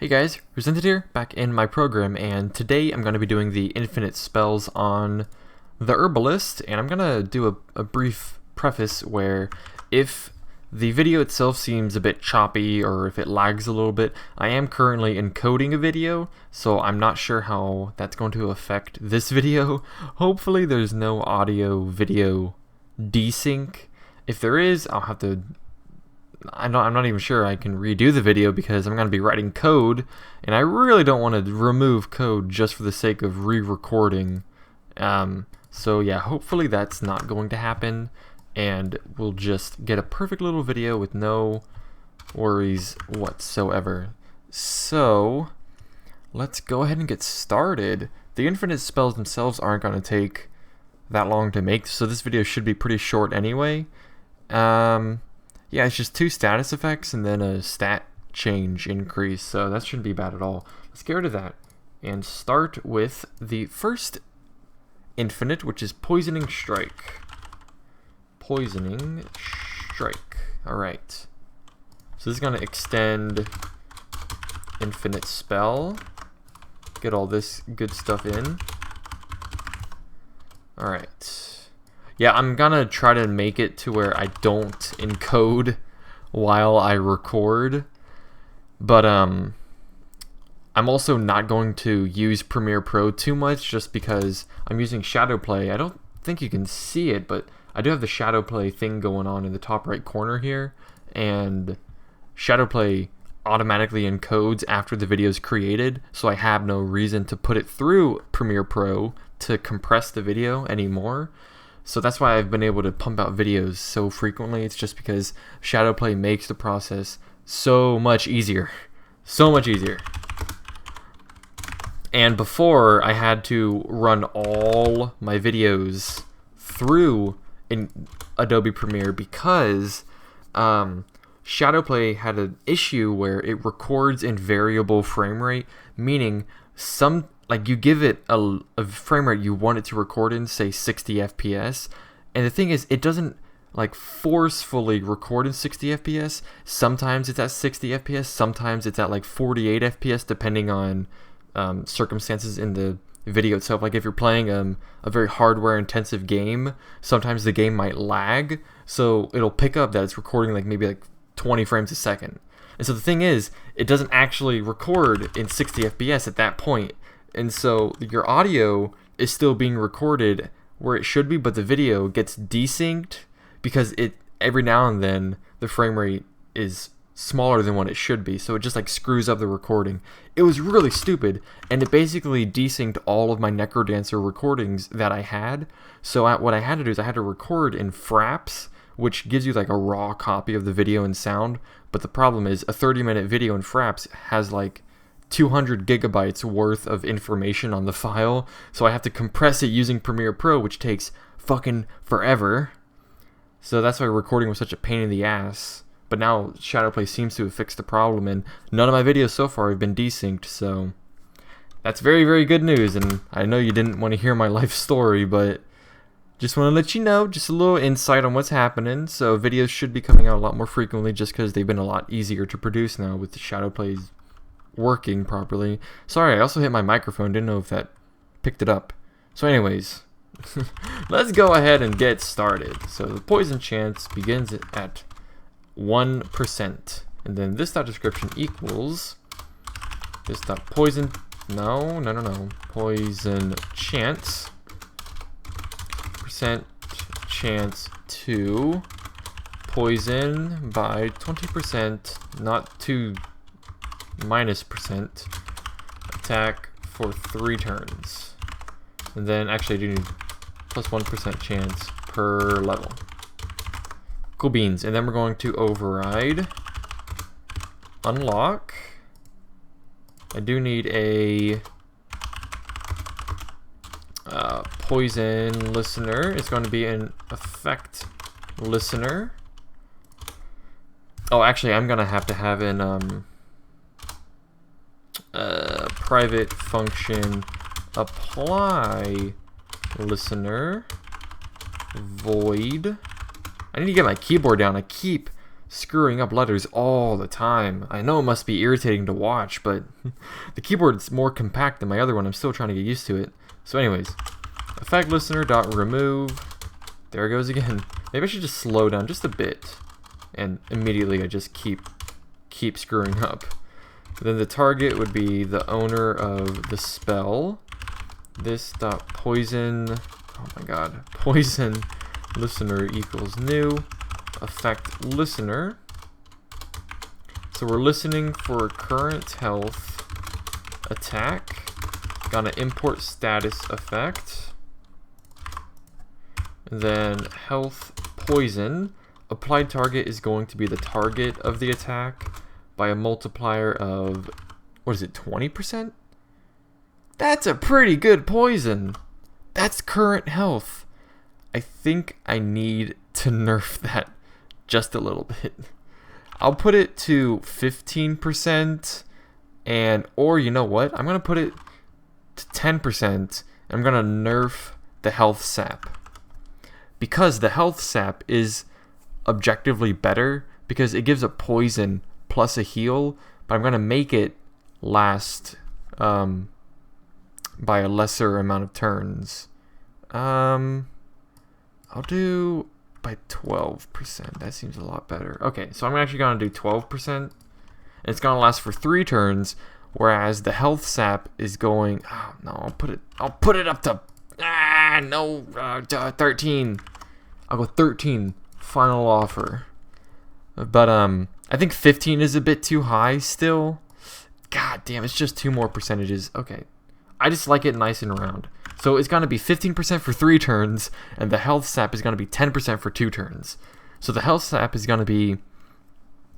Hey guys, Presented here, back in my program, and today I'm going to be doing the infinite spells on the Herbalist, and I'm going to do a brief preface where if the video itself seems a bit choppy or if it lags a little bit, I am currently encoding a video, so I'm not sure how that's going to affect this video. Hopefully there's no audio-video desync. If there is, I'll have to... I'm not even sure I can redo the video because I'm going to be writing code, and I really don't want to remove code just for the sake of re-recording. So yeah, hopefully that's not going to happen, and we'll just get a perfect little video with no worries whatsoever. So let's go ahead and get started. The infinite spells themselves aren't going to take that long to make, so this video should be pretty short anyway. Yeah, it's just 2 status effects and then a stat change increase, so that shouldn't be bad at all. Let's get rid of that and start with the first infinite, which is Poisoning Strike. Poisoning Strike. Alright. So this is going to extend infinite spell. Get all this good stuff in. Alright. Yeah, I'm gonna try to make it to where I don't encode while I record, but I'm also not going to use Premiere Pro too much just because I'm using Shadowplay. I don't think you can see it, but I do have the Shadowplay thing going on in the top right corner here, and Shadowplay automatically encodes after the video is created, so I have no reason to put it through Premiere Pro to compress the video anymore. So that's why I've been able to pump out videos so frequently. It's just because Shadowplay makes the process so much easier. So much easier. And before, I had to run all my videos through in Adobe Premiere because Shadowplay had an issue where it records in variable frame rate, meaning you give it a frame rate you want it to record in, say 60 FPS, and the thing is, it doesn't forcefully record in 60 FPS. Sometimes it's at 60 FPS, sometimes it's at 48 FPS, depending on circumstances in the video itself. Like if you're playing a very hardware intensive game, sometimes the game might lag, so it'll pick up that it's recording maybe 20 frames a second. And so the thing is, it doesn't actually record in 60 FPS at that point. And so your audio is still being recorded where it should be, but the video gets desynced because every now and then the frame rate is smaller than what it should be, so it just screws up the recording. It was really stupid, and it basically desynced all of my Necrodancer recordings that I had. So what I had to do is I had to record in Fraps, which gives you a raw copy of the video and sound, but the problem is a 30-minute video in Fraps has 200 gigabytes worth of information on the file, so I have to compress it using Premiere Pro, which takes fucking forever. So that's why recording was such a pain in the ass. But now Shadowplay seems to have fixed the problem, and none of my videos so far have been desynced, so that's very, very good news. And I know you didn't want to hear my life story, but just want to let you know, just a little insight on what's happening. So videos should be coming out a lot more frequently just because they've been a lot easier to produce now with the Shadowplays working properly. Sorry, I also hit my microphone, didn't know if that picked it up. So anyways, let's go ahead and get started. So the poison chance begins at 1%, and then this dot description equals this dot poison, poison chance, percent chance to poison by 20%, not 2 minus percent, attack for 3 turns. And then actually I do need plus 1% chance per level. Cool beans. And then we're going to override unlock. I do need a poison listener. It's going to be an effect listener. Oh, actually I'm gonna have to have an private function apply listener void. I need to get my keyboard down. I keep screwing up letters all the time. I know it must be irritating to watch, but the keyboard's more compact than my other one. I'm still trying to get used to it. So anyways, effect listener dot remove. There it goes again. Maybe I should just slow down just a bit, and immediately I just keep screwing up. Then the target would be the owner of the spell. This dot poison. Oh my god. Poison listener equals new effect listener. So we're listening for current health attack. Gonna import status effect. And then health poison. Applied target is going to be the target of the attack by a multiplier of, what is it, 20%? That's a pretty good poison. That's current health. I think I need to nerf that just a little bit. I'll put it to 15%, or you know what? I'm gonna put it to 10%. I'm gonna nerf the health sap, because the health sap is objectively better because it gives a poison plus a heal, but I'm gonna make it last by a lesser amount of turns. I'll do by 12%. That seems a lot better. Okay, so I'm actually gonna do 12%, and it's gonna last for 3 turns, whereas the health sap is going. Oh no, I'll put it up to 13. I'll go 13. Final offer. But I think 15 is a bit too high still. God damn, it's just 2 more percentages. Okay. I just like it nice and round. So it's going to be 15% for 3 turns, and the health sap is going to be 10% for 2 turns. So the health sap is going to be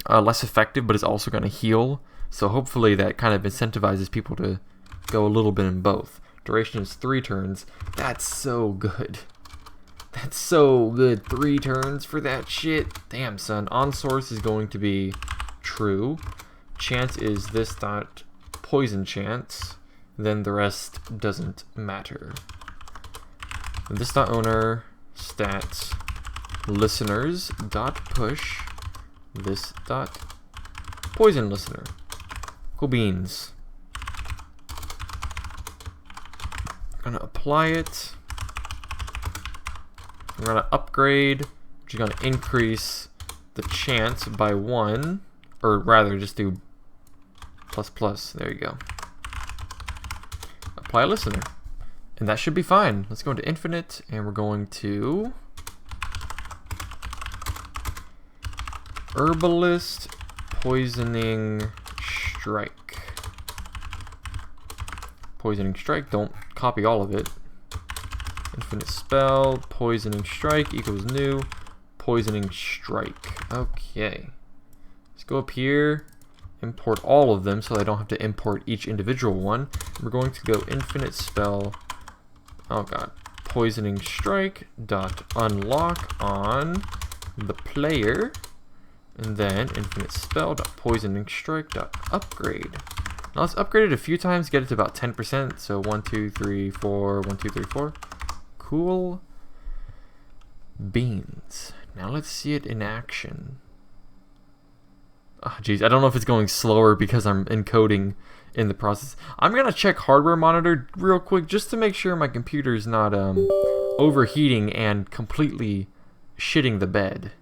less effective, but it's also going to heal. So hopefully that kind of incentivizes people to go a little bit in both. Duration is 3 turns. That's so good. That's so good. 3 turns for that shit. Damn, son. On source is going to be true. Chance is this dot poison chance. Then the rest doesn't matter. And this dot owner stats listeners dot push this dot poison listener. Cool beans. I'm gonna apply it. I'm gonna upgrade, which is gonna increase the chance by 1, or rather just do ++. There you go. Apply listener, and that should be fine. Let's go into infinite, and we're going to Herbalist poisoning strike. Poisoning strike. Don't copy all of it. Infinite spell, poisoning strike equals new, poisoning strike. Okay. Let's go up here, import all of them so I don't have to import each individual one. We're going to go infinite spell, oh god, poisoning strike dot unlock on the player, and then infinite spell dot poisoning strike dot upgrade. Now let's upgrade it a few times, get it to about 10%. So 1, 2, 3, 4, 1, 2, 3, 4. Cool beans. Now let's see it in action. Oh, geez, I don't know if it's going slower because I'm encoding in the process. I'm gonna check hardware monitor real quick just to make sure my computer is not overheating and completely shitting the bed.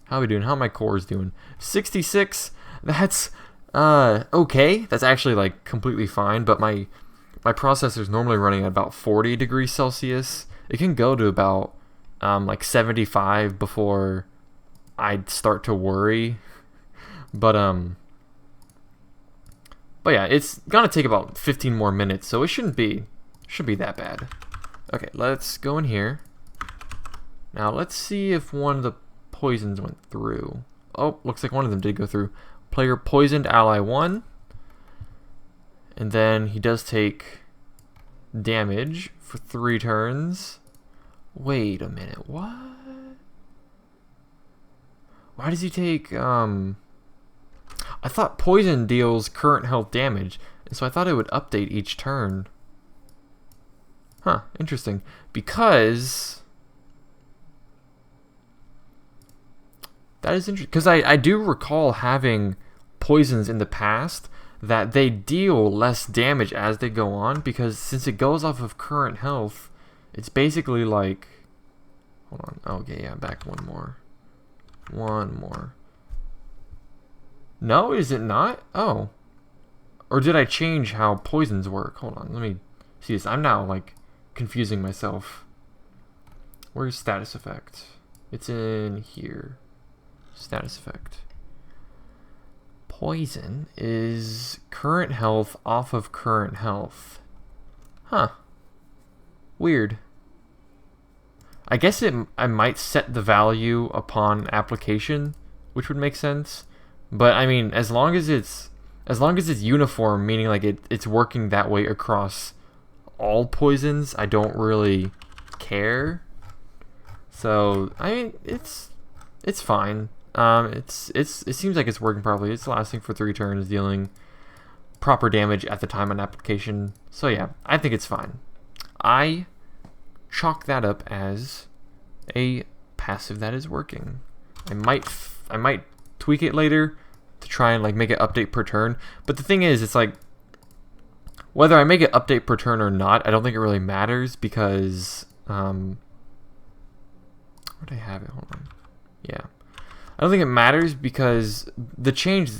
How are we doing? How are my cores doing? 66. That's okay. That's actually like completely fine. But my processor is normally running at about 40 degrees Celsius. It can go to about like 75 before I'd start to worry. But yeah, it's gonna take about 15 more minutes, so it shouldn't be that bad. Okay, let's go in here. Now let's see if one of the poisons went through. Oh, looks like one of them did go through. Player poisoned ally 1. And then he does take damage for 3 turns. Wait a minute, what? Why does he take, I thought poison deals current health damage, and so I thought it would update each turn. Huh, interesting. Because That is interesting, because I do recall having poisons in the past that they deal less damage as they go on, because since it goes off of current health, it's basically like... Hold on. Okay, yeah, back one more. One more. No, is it not? Oh. Or did I change how poisons work? Hold on, let me see this. I'm now, like, confusing myself. Where's status effect? It's in here. Status effect. Poison is current health off of current health. Huh. Weird. I guess I might set the value upon application, which would make sense. But I mean, as long as it's uniform, meaning like it's working that way across all poisons, I don't really care. So I mean, it's fine. It seems like it's working properly. It's lasting for 3 turns, dealing proper damage at the time on application. So yeah, I think it's fine. I chalk that up as a passive that is working. I might tweak it later to try and like make it update per turn. But the thing is, it's like whether I make it update per turn or not, I don't think it really matters, because where do I have it? Hold on. Yeah. I don't think it matters, because the change,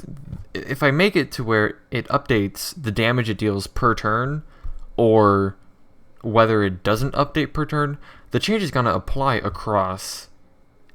if I make it to where it updates the damage it deals per turn, or whether it doesn't update per turn, the change is going to apply across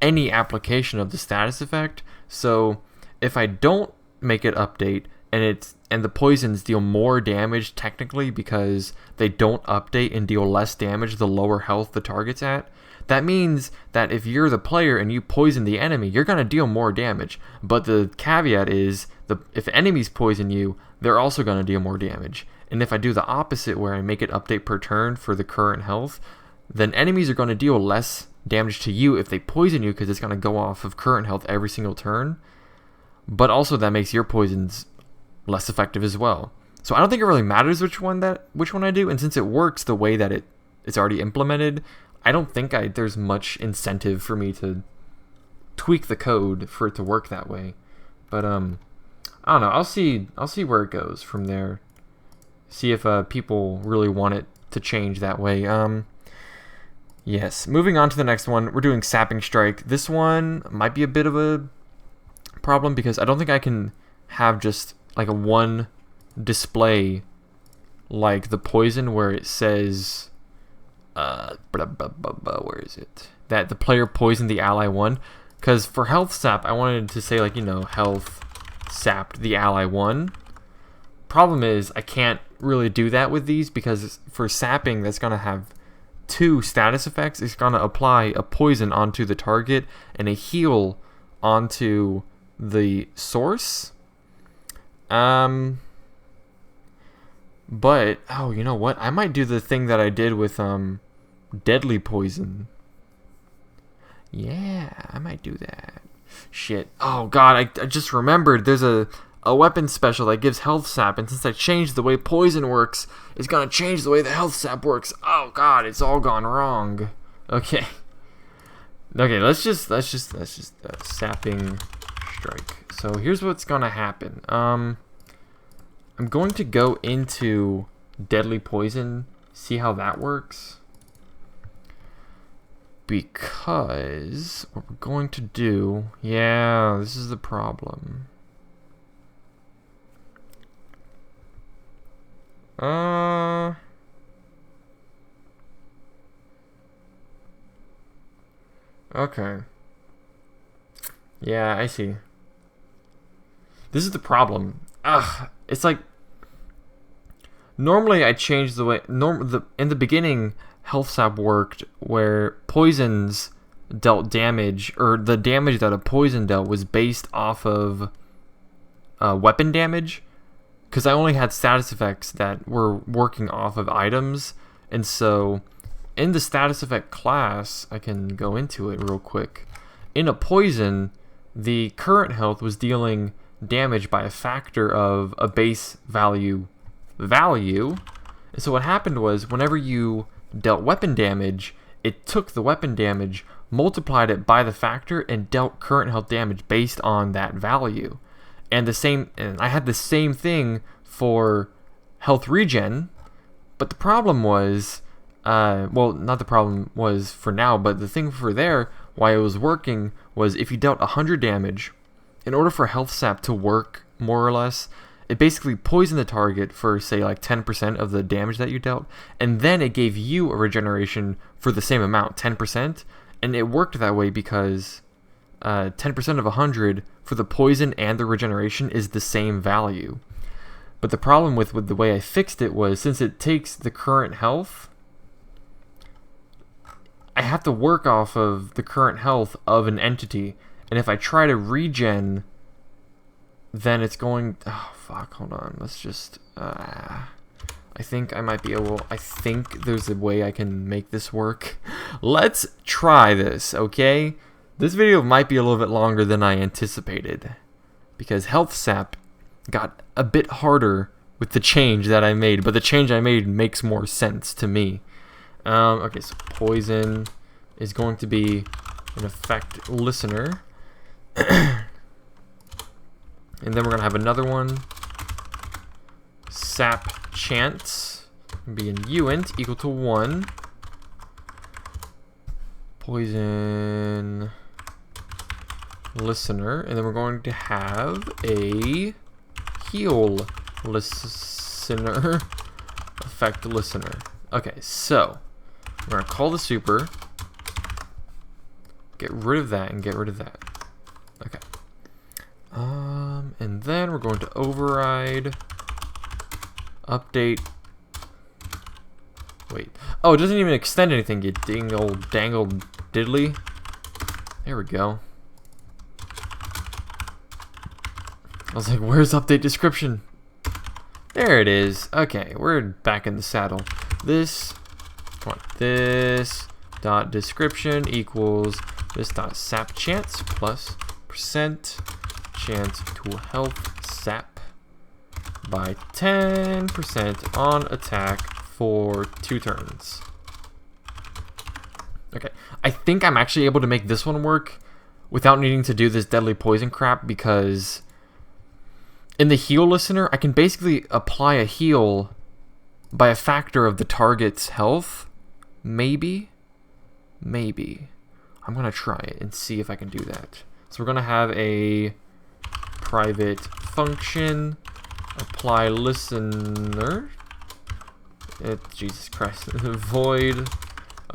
any application of the status effect. So if I don't make it update and the poisons deal more damage technically because they don't update and deal less damage the lower health the target's at, that means that if you're the player and you poison the enemy, you're going to deal more damage. But the caveat is, if enemies poison you, they're also going to deal more damage. And if I do the opposite, where I make it update per turn for the current health, then enemies are going to deal less damage to you if they poison you, because it's going to go off of current health every single turn. But also that makes your poisons less effective as well. So I don't think it really matters which one I do, and since it works the way that it's already implemented, I don't think there's much incentive for me to tweak the code for it to work that way. But I don't know. I'll see where it goes from there. See if people really want it to change that way. Yes. Moving on to the next one, we're doing Sapping Strike. This one might be a bit of a problem, because I don't think I can have just like a one display like the poison where it says where is it? That the player poisoned the ally 1. Because for health sap, I wanted to say, like, health sapped the ally 1. Problem is, I can't really do that with these, because for sapping, that's going to have 2 status effects. It's going to apply a poison onto the target and a heal onto the source. But, oh, you know what? I might do the thing that I did with deadly poison. Yeah, I might do that. Shit. Oh, God, I just remembered there's a weapon special that gives health sap, and since I changed the way poison works, it's going to change the way the health sap works. Oh, God, it's all gone wrong. Okay. Okay, let's just Sapping Strike. So here's what's going to happen. I'm going to go into deadly poison, see how that works. Because what we're going to do, yeah, this is the problem. Okay. Yeah, I see. This is the problem. It's like, normally I change the way in the beginning health sap worked where poisons dealt damage, or the damage that a poison dealt was based off of weapon damage, because I only had status effects that were working off of items. And so in the status effect class, I can go into it real quick. In a poison, the current health was dealing damage by a factor of a base value. And so what happened was, whenever you dealt weapon damage, it took the weapon damage multiplied it by the factor, and dealt current health damage based on that value. And I had the same thing for health regen, but the problem was, well, not the problem was for now, but the thing for there, why it was working, was if you dealt 100 damage, in order for health sap to work more or less, it basically poisoned the target for, say, like 10% of the damage that you dealt, and then it gave you a regeneration for the same amount, 10%, and it worked that way because 10% of 100 for the poison and the regeneration is the same value. But the problem with the way I fixed it was, since it takes the current health, I have to work off of the current health of an entity, and if I try to regen, then it's going... Oh, fuck, hold on. Let's just... I think I might be able... I think there's a way I can make this work. Let's try this, okay? This video might be a little bit longer than I anticipated, because health sap got a bit harder with the change that I made, but the change I made makes more sense to me. Okay, so poison is going to be an effect listener. And then we're going to have another one. Sap chance. Be an uint equal to 1. Poison listener. And then we're going to have a heal listener. Effect listener. Okay, so we're going to call the super. Get rid of that and get rid of that. Okay. And then we're going to override, update. Wait. Oh, it doesn't even extend anything, you dingle dangle diddly. There we go. I was like, where's update description? There it is. Okay, we're back in the saddle. This dot description equals this dot sap chance plus percent chance to health sap by 10% on attack for 2 turns. Okay, I think I'm actually able to make this one work without needing to do this deadly poison crap, because in the heal listener, I can basically apply a heal by a factor of the target's health. Maybe. I'm going to try it and see if I can do that. So we're going to have a private function, apply listener. Jesus Christ. Void.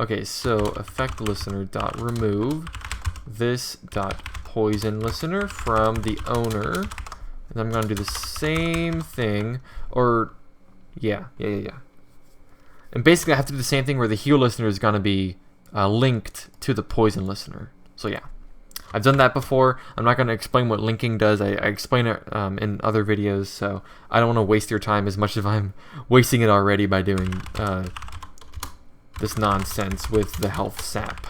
Okay, so effect listener dot remove this dot poison listener from the owner. And I'm going to do the same thing, or yeah. And basically I have to do the same thing where the heal listener is going to be linked to the poison listener. So yeah, I've done that before. I'm not going to explain what linking does. I explain it in other videos, so I don't want to waste your time as much as I'm wasting it already by doing this nonsense with the health sap.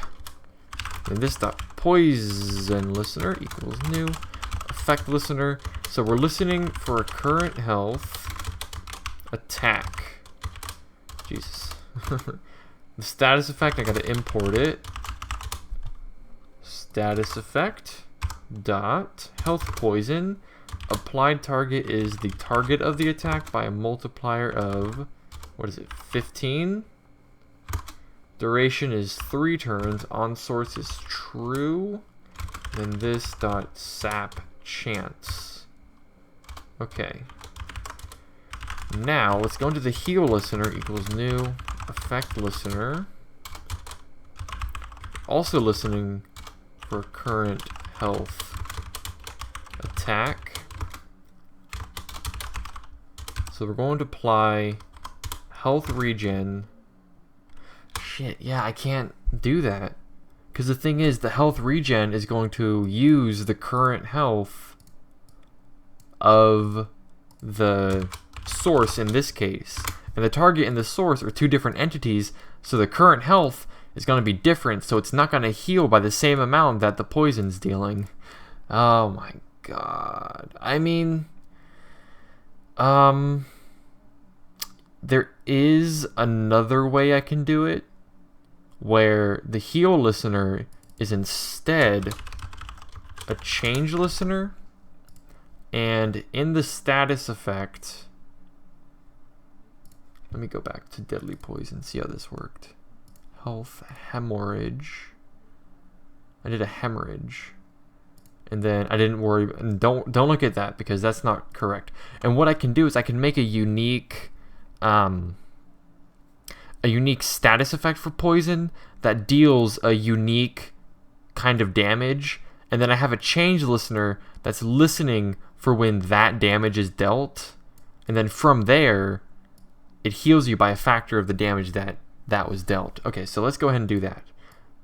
And this dot poison listener equals new effect listener. So we're listening for a current health attack. Jesus. The status effect, I gotta import it. Status effect dot health poison. Applied target is the target of the attack by a multiplier of, what is it, 15? Duration is 3 turns. On source is true. Then this dot sap chance. Okay. Now let's go into the heal listener equals new effect listener. Also listening for current health attack. So we're going to apply health regen. Shit, yeah, I can't do that. Because the thing is, the health regen is going to use the current health of the source in this case. And the target and the source are 2 different entities, so the current health is going to be different, so it's not going to heal by the same amount that the poison's dealing. Oh my god. I mean, there is another way I can do it, where the heal listener is instead a change listener, and in the status effect, let me go back to deadly poison, see how this worked. Health hemorrhage. I did a hemorrhage, and then I didn't worry. And don't look at that because that's not correct. And what I can do is I can make a unique status effect for poison that deals a unique kind of damage, and then I have a change listener that's listening for when that damage is dealt, and then from there it heals you by a factor of the damage that was dealt. Okay, so let's go ahead and do that.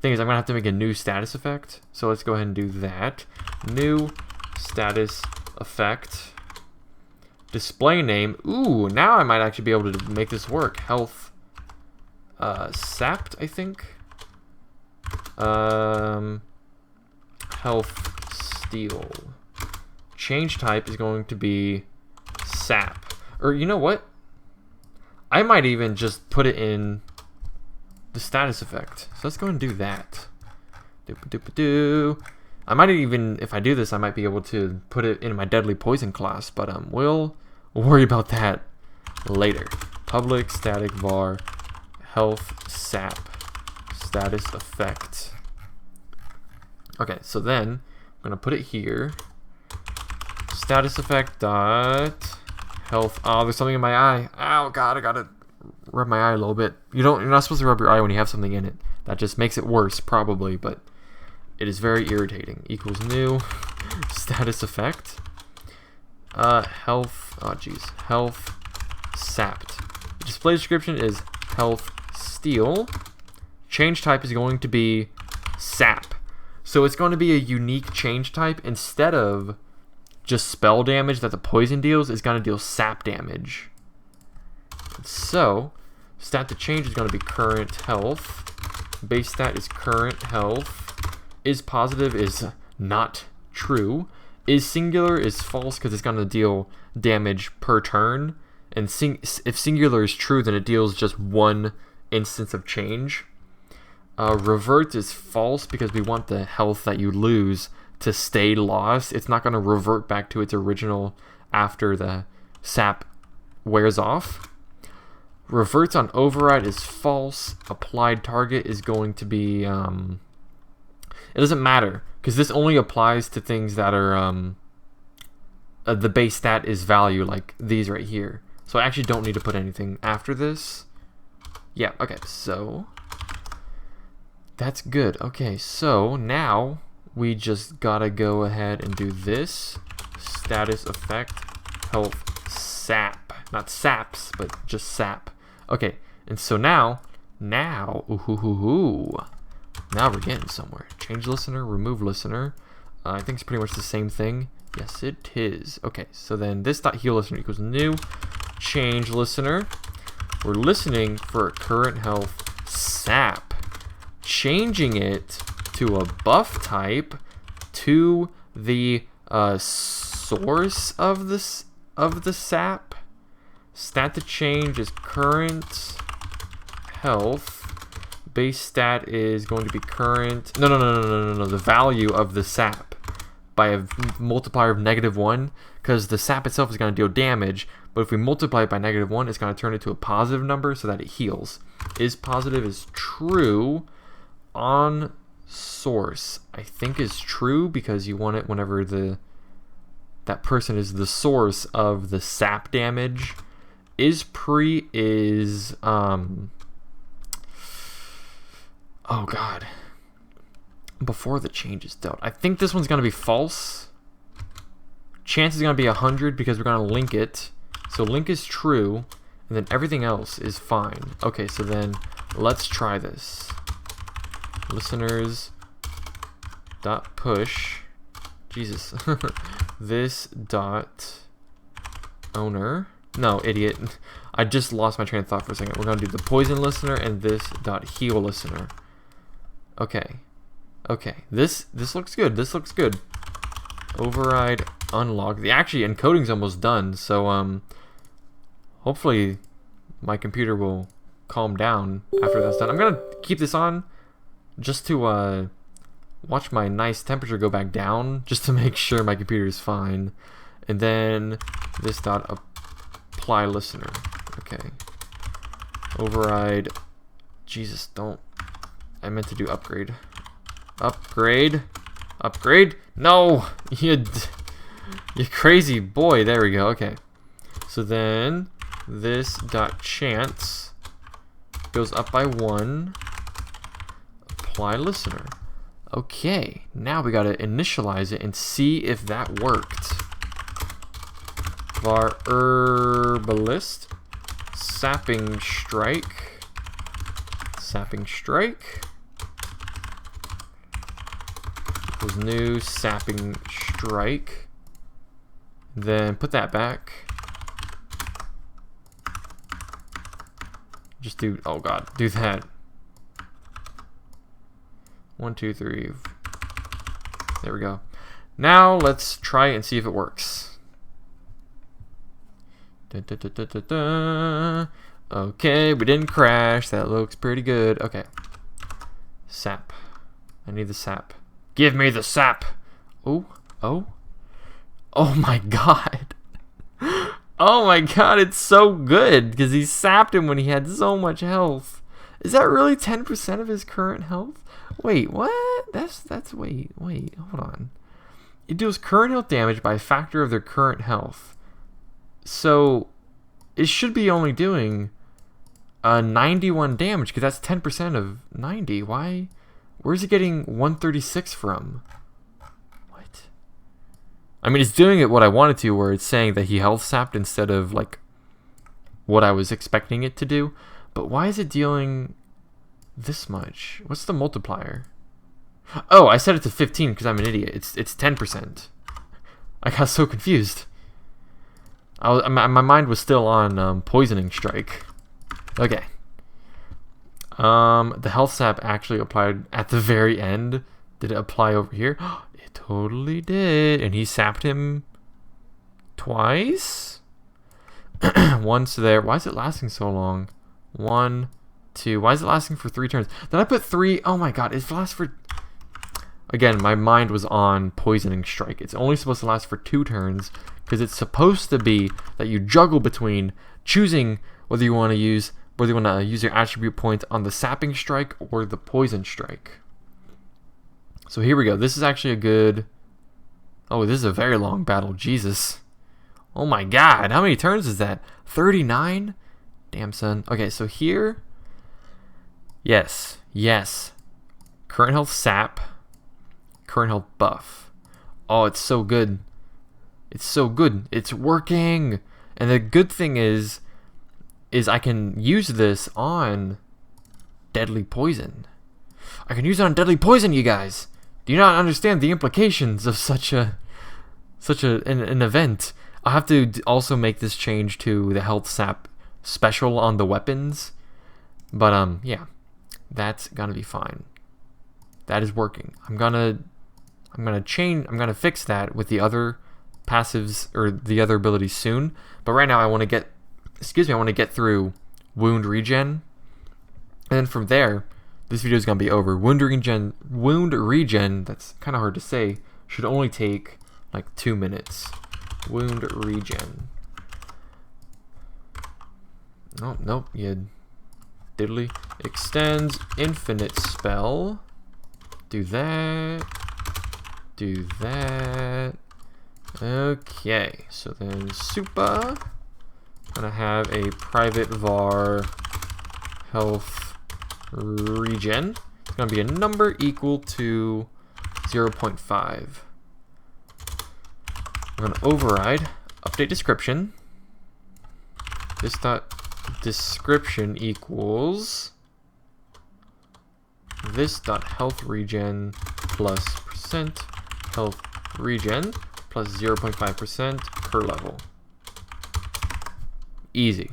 Thing is, I'm gonna have to make a new status effect, so let's go ahead and do that. New status effect, display name. Ooh, now I might actually be able to make this work. Health sapped, I think. Health steel. Change type is going to be sap. Or you know what? I might even just put it in the status effect. So let's go and do that. I might even, if I do this, I might be able to put it in my deadly poison class, but we'll worry about that later. Public static var health sap status effect. Okay, so then I'm gonna put it here. Status effect dot health. Oh, there's something in my eye. Oh god, I gotta rub my eye a little bit. You're not supposed to rub your eye when you have something in it. That just makes it worse, probably, but it is very irritating. Equals new status effect. Health. Oh geez, health sapped. Display description is health steel. Change type is going to be sap. So it's going to be a unique change type. Instead of just spell damage that the poison deals, is going to deal sap damage. So stat to change is going to be current health. Base stat is current health. Is positive is not true. Is singular is false because it's going to deal damage per turn. And if singular is true, then it deals just one instance of change. Revert is false because we want the health that you lose to stay lost. It's not going to revert back to its original after the sap wears off. Reverts on override is false. Applied target is going to be it doesn't matter because this only applies to things that are the base stat is value, like these right here. So I actually don't need to put anything after this. Yeah, okay, so that's good. Okay, so now we just gotta go ahead and do this. Status effect, health sap. Not saps, but just sap. Okay, and so now, now we're getting somewhere. Change listener, remove listener. I think it's pretty much the same thing. Yes, it is. Okay, so then this dot heal listener equals new change listener. We're listening for a current health sap, changing it to a buff type to the source of the sap. Stat to change is current health. Base stat is going to be current. No. The value of the sap by a multiplier of -1, because the sap itself is going to deal damage. But if we multiply it by -1, it's going to turn it to a positive number so that it heals. Is positive is true. On source, I think is true because you want it whenever that person is the source of the sap damage. Is pre is oh god, before the change is dealt. I think this one's gonna be false. Chance is gonna be 100 because we're gonna link it. So link is true, and then everything else is fine. Okay, so then let's try this. Listeners dot push. Jesus. This dot owner. No, idiot. I just lost my train of thought for a second. We're gonna do the poison listener and this dot heal listener. Okay. Okay. This looks good. This looks good. Override unlock. The actually encoding's almost done, so hopefully my computer will calm down after that's done. I'm gonna keep this on just to watch my nice temperature go back down just to make sure my computer is fine. And then this dot apply listener. Okay. Override. Jesus, don't. I meant to do upgrade. Upgrade. Upgrade. No, you crazy boy. There we go. Okay. So then this dot chance goes up by 1. Apply listener. Okay, now we gotta initialize it and see if that worked. Var Herbalist, Sapping Strike, Sapping Strike equals new Sapping Strike. Then put that back. Just do, oh god, do that. 1, 2, 3. There we go. Now let's try it and see if it works. Okay, we didn't crash. That looks pretty good. Okay. Sap. I need the sap. Give me the sap. Oh, oh. Oh my god. Oh my god, it's so good because he sapped him when he had so much health. Is that really 10% of his current health? Wait, what? That's wait, hold on. It deals current health damage by a factor of their current health. So it should be only doing 91 damage because that's 10% of 90. Why? Where's he getting 136 from? What? I mean, it's doing it what I wanted to, where it's saying that he health sapped instead of like what I was expecting it to do. But why is it dealing this much? What's the multiplier? Oh, I set it to 15 because I'm an idiot. It's 10%. I got so confused. My mind was still on poisoning strike. Okay. The health sap actually applied at the very end. Did it apply over here? It totally did. And he sapped him twice. Once there. Why is it lasting so long? 1, 2. Why is it lasting for 3 turns? Did I put 3? Oh my god, it lasts for... Again, my mind was on poisoning strike. It's only supposed to last for 2 turns because it's supposed to be that you juggle between choosing whether you want to use your attribute points on the sapping strike or the poison strike. So here we go. This is actually a good... Oh, this is a very long battle. Jesus. Oh my god, how many turns is that? 39? Damn, son. Okay, so here... Yes. Current health sap. Current health buff. Oh, it's so good. It's so good. It's working. And the good thing is I can use this on deadly poison. I can use it on deadly poison, you guys. Do you not understand the implications of such an event? I'll have to also make this change to the health sap special on the weapons. But yeah. That's gonna be fine. That is working. I'm gonna fix that with the other passives or the other abilities soon. But right now I want to get through wound regen. And then from there, this video is gonna be over. Wound regen, that's kinda hard to say, should only take like 2 minutes. Wound regen. Oh, nope, you diddly. Extends infinite spell. Do that. Do that. Okay, so then super. Gonna have a private var health regen. It's gonna be a number equal to 0.5. I'm gonna override update description. This dot description equals this dot health regen plus percent health regen plus 0.5% per level. Easy.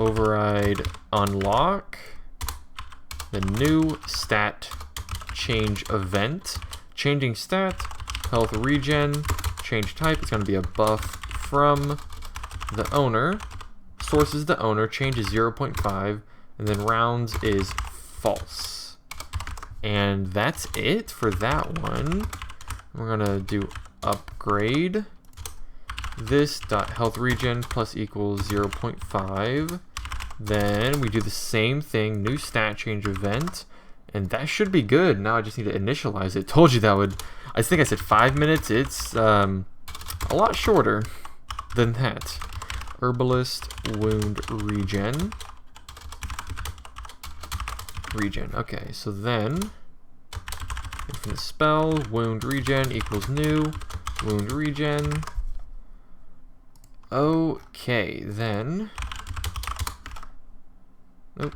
Override unlock the new stat change event. Changing stat, health regen, change type. It's going to be a buff from the owner. Source is the owner, change is 0.5, and then rounds is false. And that's it for that one. We're gonna do upgrade this dot health regen plus equals 0.5. Then we do the same thing, new stat change event, and that should be good. Now I just need to initialize it. Told you that would, I think I said 5 minutes. It's a lot shorter than that. Herbalist wound regen. Okay, so then infinite spell, wound regen equals new, wound regen. Okay, then nope.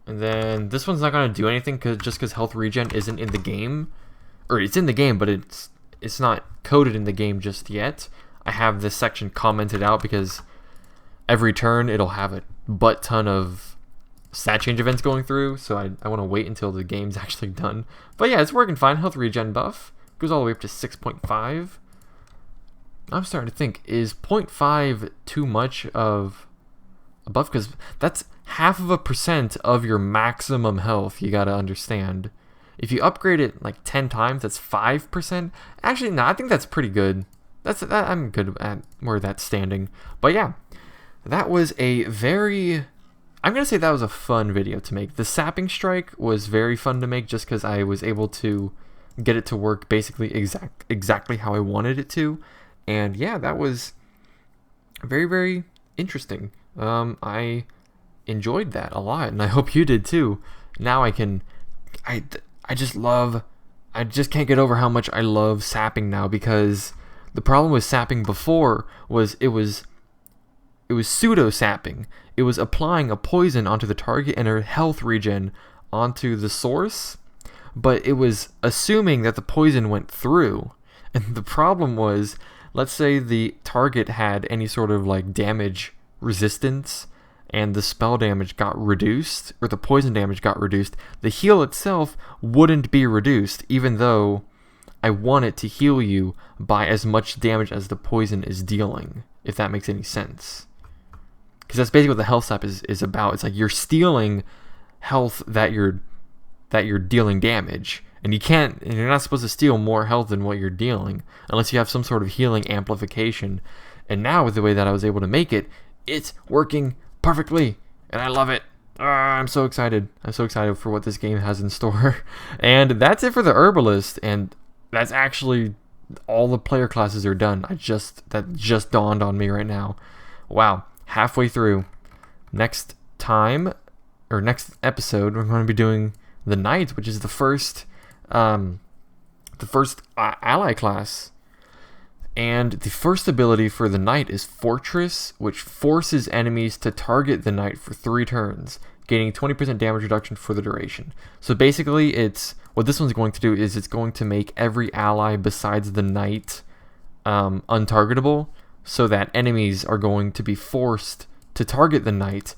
And then this one's not gonna do anything because health regen isn't in the game, or it's in the game, but it's not coded in the game just yet. I have this section commented out because every turn it'll have a butt ton of stat change events going through, so I want to wait until the game's actually done. But yeah, it's working fine. Health regen buff goes all the way up to 6.5. I'm starting to think, is 0.5 too much of a buff? Because that's 0.5% of your maximum health, you gotta understand. If you upgrade it like 10 times, that's 5%. Actually, no, I think that's pretty good. I'm good at where that's standing. But yeah, that was a very... I'm going to say that was a fun video to make. The Sapping Strike was very fun to make just because I was able to get it to work basically exactly how I wanted it to. And yeah, that was very, very interesting. I enjoyed that a lot, and I hope you did too. Now I just can't get over how much I love sapping now, because the problem with sapping before was it was pseudo sapping. It was applying a poison onto the target and a health regen onto the source, but it was assuming that the poison went through. And the problem was, let's say the target had any sort of like damage resistance and the spell damage got reduced, or the poison damage got reduced, the heal itself wouldn't be reduced, even though I want it to heal you by as much damage as the poison is dealing, if that makes any sense. Because that's basically what the health sap is about. It's like you're stealing health that you're dealing damage, and you're not supposed to steal more health than what you're dealing unless you have some sort of healing amplification. And now with the way that I was able to make it, it's working perfectly, and I love it. I'm so excited. I'm so excited for what this game has in store. And that's it for the Herbalist, and that's actually all the player classes are done. That just dawned on me right now. Wow. Halfway through. Next episode, we're going to be doing the Knight, which is the first ally class. And the first ability for the Knight is Fortress, which forces enemies to target the Knight for 3 turns, gaining 20% damage reduction for the duration. So basically, what this one's going to do is it's going to make every ally besides the Knight untargetable, so that enemies are going to be forced to target the Knight,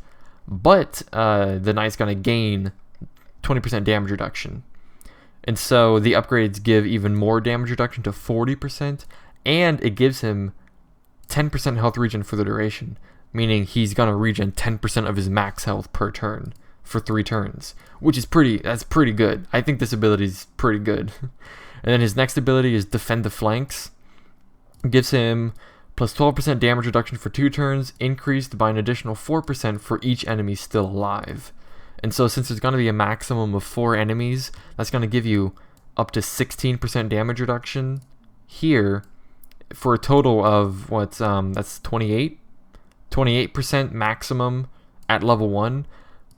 but the Knight's going to gain 20% damage reduction. And so the upgrades give even more damage reduction to 40%, and it gives him 10% health regen for the duration, meaning he's going to regen 10% of his max health per turn for 3 turns, which is that's pretty good. I think this ability is pretty good. And then his next ability is Defend the Flanks. It gives him plus 12% damage reduction for 2 turns, increased by an additional 4% for each enemy still alive. And so since there's going to be a maximum of 4 enemies, that's going to give you up to 16% damage reduction here, for a total of that's 28% maximum at level 1.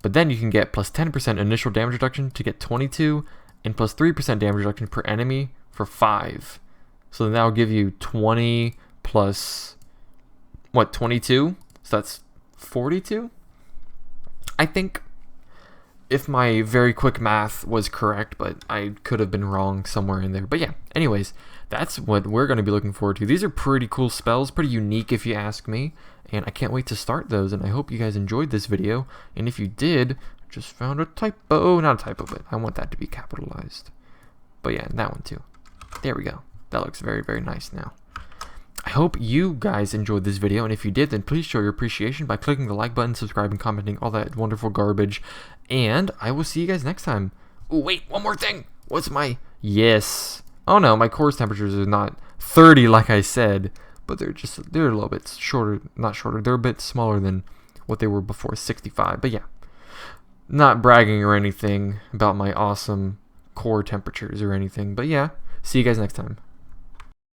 But then you can get plus 10% initial damage reduction to get 22, and plus 3% damage reduction per enemy for 5. So that will give you 20 plus 22? So that's 42? I think, if my very quick math was correct, but I could have been wrong somewhere in there. But yeah, anyways, that's what we're going to be looking forward to. These are pretty cool spells, pretty unique if you ask me, and I can't wait to start those, and I hope you guys enjoyed this video. And if you did, just found a typo, not a typo, but I want that to be capitalized. But yeah, that one too. There we go. That looks very, very nice now. I hope you guys enjoyed this video, and if you did, then please show your appreciation by clicking the like button, subscribing, commenting, all that wonderful garbage, and I will see you guys next time. Oh, wait, one more thing. What's my... Yes. Oh, no, my core's temperatures are not 30 like I said, but they're a little bit shorter, not shorter, they're a bit smaller than what they were before, 65, but yeah. Not bragging or anything about my awesome core temperatures or anything, but yeah. See you guys next time.